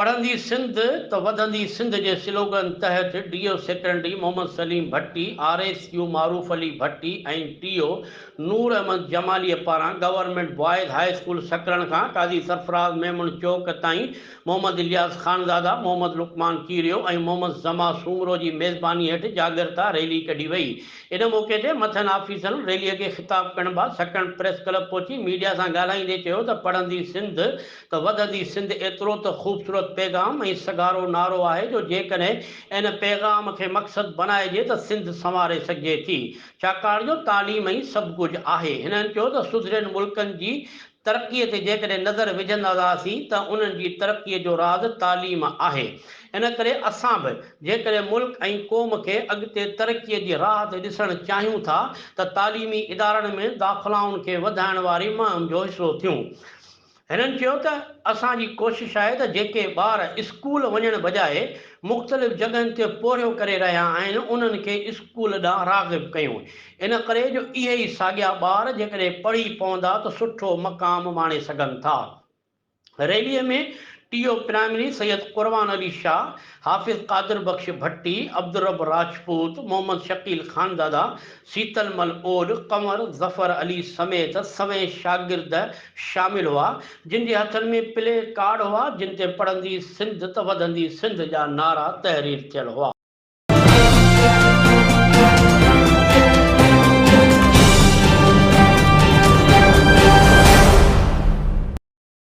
पढ़ंदी सिंध त वधंदी सिंध जे स्लोगन तहत डीओ सेक्रेटरी मोहम्मद सलीम भट्टी, आरएसयू मारूफ अली भट्टी ऐं टीओ नूर अहमद जमालीअ पारां गवर्नमेंट बॉयज़ हाई स्कूल सकरण खां काज़ी सरफराज़ मेमन चौक ताईं मोहम्मद इलियास खानज़ादा, मोहम्मद लुकमान कीरियो ऐं मोहम्मद ज़मा सूमरो जी मेज़बानी हेठि जागरता रैली कढी वई। इन मौक़े ते मथनि ऑफिसरनि रैलीअ खे ख़िताब करण बाद सकण प्रेस क्लब पहुची मीडिया सां ॻाल्हाईंदे चयो त पढ़ंदी सिंध त वधंदी सिंध एतिरो त ख़ूबसूरत पैगाम ऐं सगारो नारो आहे जो जेकॾहिं इन पैगाम खे मक़सदु बनाइजे त सिंध संवारे सघिजे थी, छाकाणि जो तालीम ई सभु कुझु आहे। हिननि चयो त सुधरियल मुल्कनि जी तरक़ीअ ते जेकॾहिं नज़र विझंदासीं त उन्हनि जी तरक़ीअ जो राज़ तालीम आहे। इन करे असां बि जेकॾहिं मुल्क ऐं क़ौम खे अॻिते तरक़ीअ जी राह ते ॾिसणु चाहियूं था त तालीमी इदारनि में दाख़िलाउनि खे वधाइण वारी मुहिम जो हिसो थियूं। हिननि चयो त असांजी कोशिशि आहे त जेके ॿार स्कूल वञण बजाए मुख़्तलिफ़ जॻहियुनि ते पोरियो करे रहिया आहिनि उन्हनि खे स्कूल ॾांहुं राग़िब कयूं। इन करे जो इहे ई साॻिया ॿार जेकॾहिं पढ़ी पवंदा त सुठो मक़ाम माणे सघनि था। रैलीअ में टीओ प्राइमरी सैयद कुरबान अली शाह, हाफ़िज़ कादिर बख्श भट्टी, अब्दुर्रब राजपूत, मोहम्मद शकील खानज़ादा, शीतलमल ओड, कमर ज़फ़र अली समेत सवें शागिर्द शामिल हुआ, जिन जे हथनि में प्ले कार्ड हुआ जिन ते पढ़ंदी सिंध त वधंदी सिंध जा नारा तहरीर थियल हुआ।